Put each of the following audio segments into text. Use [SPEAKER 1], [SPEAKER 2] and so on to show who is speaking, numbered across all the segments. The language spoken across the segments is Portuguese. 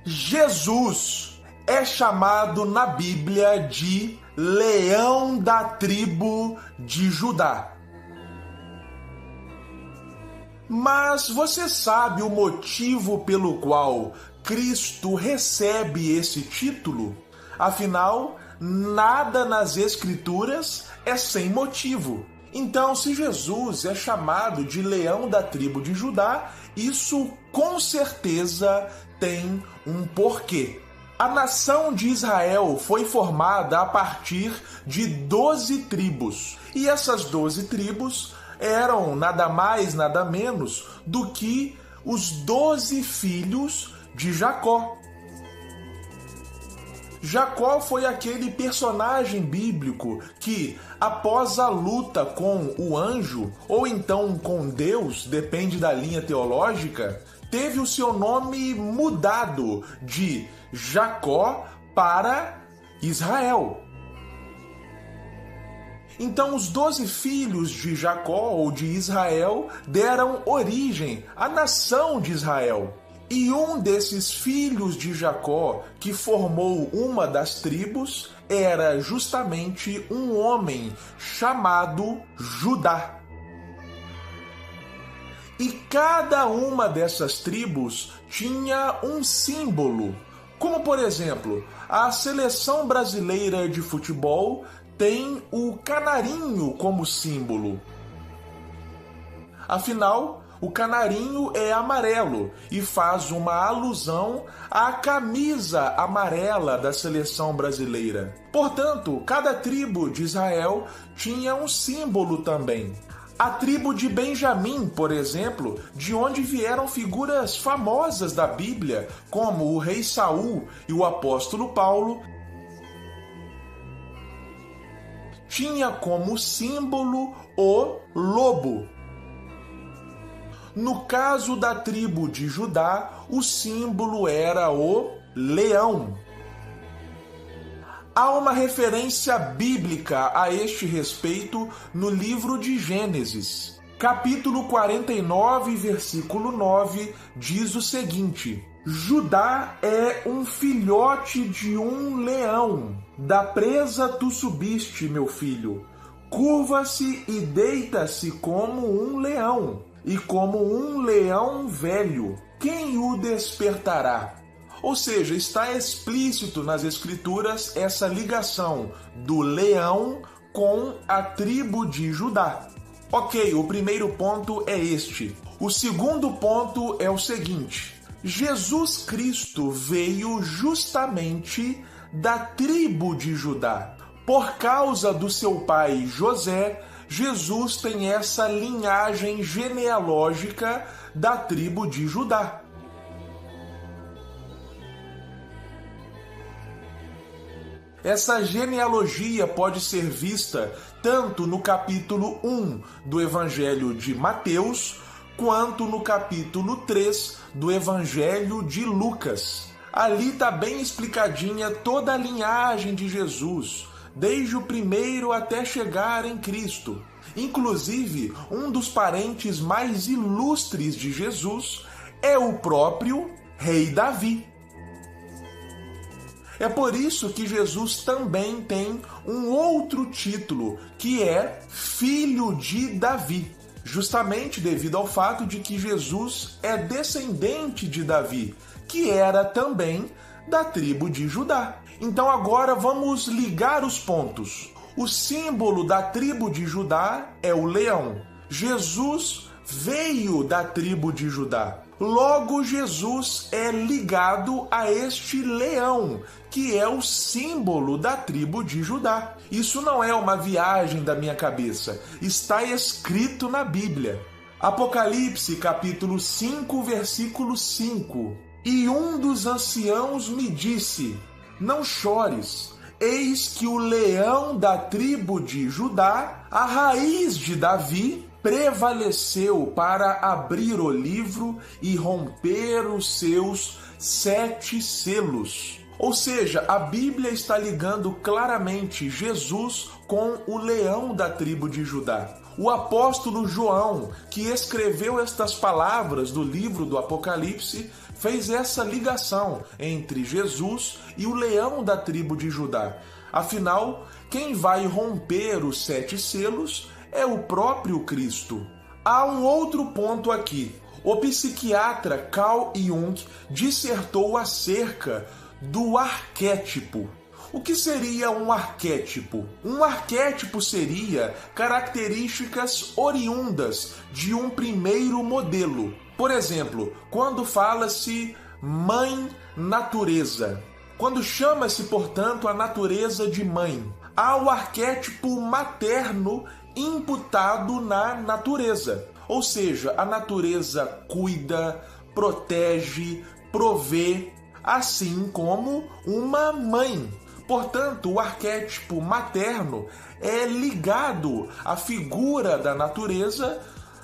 [SPEAKER 1] Jesus é chamado na Bíblia de Leão da tribo de Judá. Mas você sabe o motivo pelo qual Cristo recebe esse título? Afinal, nada nas Escrituras é sem motivo. Então, se Jesus é chamado de Leão da tribo de Judá, isso com certeza tem um porquê. A nação de Israel foi formada a partir de 12 tribos. E essas 12 tribos eram nada mais, nada menos do que os 12 filhos de Jacó. Jacó foi aquele personagem bíblico que, após a luta com o anjo, ou então com Deus, depende da linha teológica, teve o seu nome mudado de Jacó para Israel. Então, os 12 filhos de Jacó ou de Israel deram origem à nação de Israel. E um desses filhos de Jacó, que formou uma das tribos, era justamente um homem chamado Judá. E cada uma dessas tribos tinha um símbolo. Como, por exemplo, a seleção brasileira de futebol tem o canarinho como símbolo. Afinal, o canarinho é amarelo e faz uma alusão à camisa amarela da seleção brasileira. Portanto, cada tribo de Israel tinha um símbolo também. A tribo de Benjamim, por exemplo, de onde vieram figuras famosas da Bíblia, como o rei Saul e o apóstolo Paulo, tinha como símbolo o lobo. No caso da tribo de Judá, o símbolo era o leão. Há uma referência bíblica a este respeito no livro de Gênesis. Capítulo 49, versículo 9, diz o seguinte: Judá é um filhote de um leão. Da presa tu subiste, meu filho. Curva-se e deita-se como um leão, e como um leão velho. Quem o despertará? Ou seja, está explícito nas Escrituras essa ligação do leão com a tribo de Judá. Ok, o primeiro ponto é este. O segundo ponto é o seguinte: Jesus Cristo veio justamente da tribo de Judá. Por causa do seu pai José, Jesus tem essa linhagem genealógica da tribo de Judá. Essa genealogia pode ser vista tanto no capítulo 1 do Evangelho de Mateus, quanto no capítulo 3 do Evangelho de Lucas. Ali está bem explicadinha toda a linhagem de Jesus, desde o primeiro até chegar em Cristo. Inclusive, um dos parentes mais ilustres de Jesus é o próprio rei Davi. É por isso que Jesus também tem um outro título, que é Filho de Davi, justamente devido ao fato de que Jesus é descendente de Davi, que era também da tribo de Judá. Então agora vamos ligar os pontos. O símbolo da tribo de Judá é o leão. Jesus veio da tribo de Judá. Logo, Jesus é ligado a este leão, que é o símbolo da tribo de Judá. Isso não é uma viagem da minha cabeça, está escrito na Bíblia. Apocalipse, capítulo 5, versículo 5. E um dos anciãos me disse: não chores, eis que o leão da tribo de Judá, a raiz de Davi, prevaleceu para abrir o livro e romper os seus 7 selos. Ou seja, a Bíblia está ligando claramente Jesus com o leão da tribo de Judá. O apóstolo João, que escreveu estas palavras do livro do Apocalipse, fez essa ligação entre Jesus e o leão da tribo de Judá. Afinal, quem vai romper os 7 selos é o próprio Cristo. Há um outro ponto aqui. O psiquiatra Carl Jung dissertou acerca do arquétipo. O que seria um arquétipo? Um arquétipo seria características oriundas de um primeiro modelo. Por exemplo, quando fala-se mãe natureza, quando chama-se, portanto, a natureza de mãe, há o arquétipo materno imputado na natureza. Ou seja, a natureza cuida, protege, provê, assim como uma mãe. Portanto, o arquétipo materno é ligado à figura da natureza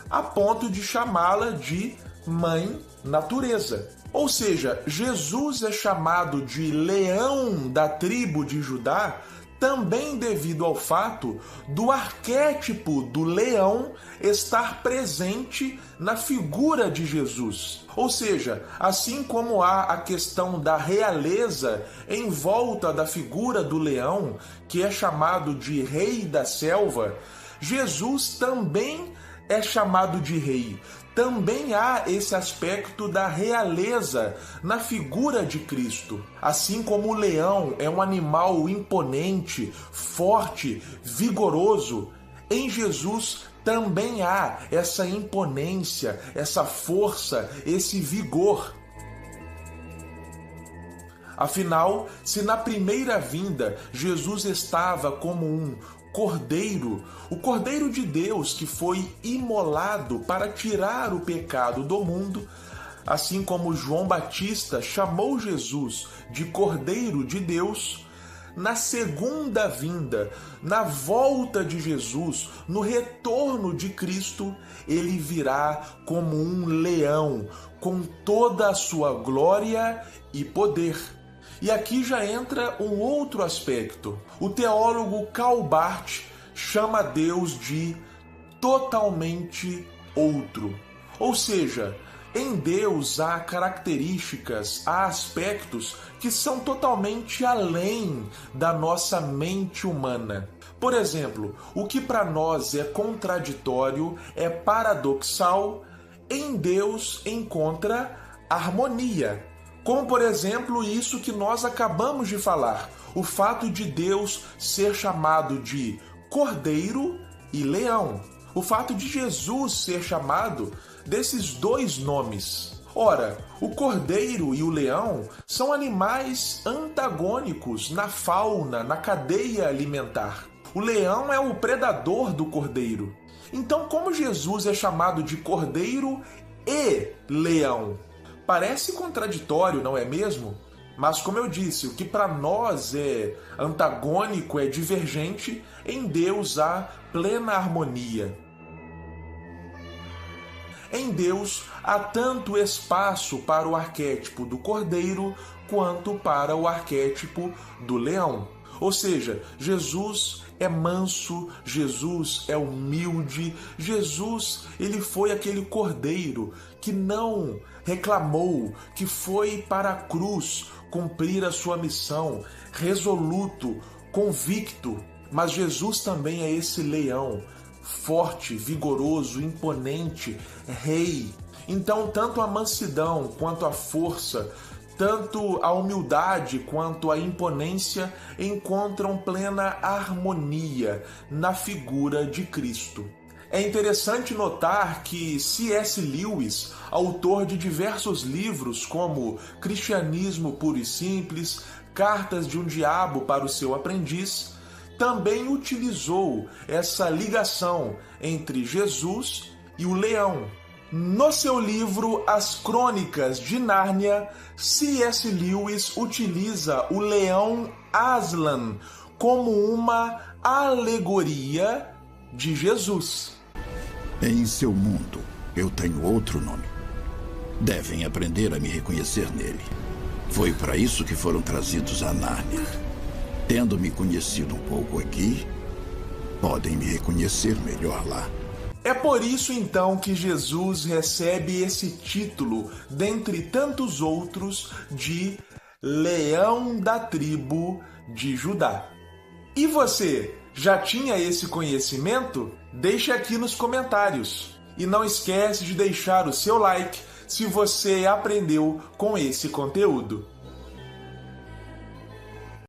[SPEAKER 1] a ponto de chamá-la de mãe natureza. Ou seja, Jesus é chamado de leão da tribo de Judá também devido ao fato do arquétipo do leão estar presente na figura de Jesus. Ou seja, assim como há a questão da realeza em volta da figura do leão, que é chamado de rei da selva, Jesus também é chamado de rei. Também há esse aspecto da realeza na figura de Cristo. Assim como o leão é um animal imponente, forte, vigoroso, em Jesus também há essa imponência, essa força, esse vigor. Afinal, se na primeira vinda Jesus estava como um Cordeiro, o Cordeiro de Deus que foi imolado para tirar o pecado do mundo, assim como João Batista chamou Jesus de Cordeiro de Deus, na segunda vinda, na volta de Jesus, no retorno de Cristo, ele virá como um leão, com toda a sua glória e poder. E aqui já entra um outro aspecto. O teólogo Karl Barth chama Deus de totalmente outro. Ou seja, em Deus há características, há aspectos que são totalmente além da nossa mente humana. Por exemplo, o que para nós é contraditório, é paradoxal, em Deus encontra harmonia. Como, por exemplo, isso que nós acabamos de falar, o fato de Deus ser chamado de Cordeiro e Leão. O fato de Jesus ser chamado desses dois nomes. Ora, o cordeiro e o leão são animais antagônicos na fauna, na cadeia alimentar. O leão é o predador do cordeiro. Então, como Jesus é chamado de cordeiro e leão? Parece contraditório, não é mesmo? Mas, como eu disse, o que para nós é antagônico, é divergente, em Deus há plena harmonia. Em Deus há tanto espaço para o arquétipo do cordeiro quanto para o arquétipo do leão. Ou seja, Jesus é manso, Jesus é humilde, Jesus, ele foi aquele cordeiro que não reclamou, que foi para a cruz cumprir a sua missão, resoluto, convicto. Mas Jesus também é esse leão, forte, vigoroso, imponente, rei. Então, tanto a mansidão quanto a força, tanto a humildade quanto a imponência encontram plena harmonia na figura de Cristo. É interessante notar que C.S. Lewis, autor de diversos livros como Cristianismo Puro e Simples, Cartas de um Diabo para o Seu Aprendiz, também utilizou essa ligação entre Jesus e o leão. No seu livro As Crônicas de Nárnia, C.S. Lewis utiliza o leão Aslan como uma alegoria de Jesus.
[SPEAKER 2] Em seu mundo, eu tenho outro nome. Devem aprender a me reconhecer nele. Foi para isso que foram trazidos a Nárnia. Tendo me conhecido um pouco aqui, podem me reconhecer melhor lá.
[SPEAKER 1] É por isso então que Jesus recebe esse título, dentre tantos outros, de Leão da tribo de Judá. E você, já tinha esse conhecimento? Deixe aqui nos comentários. E não esquece de deixar o seu like se você aprendeu com esse conteúdo.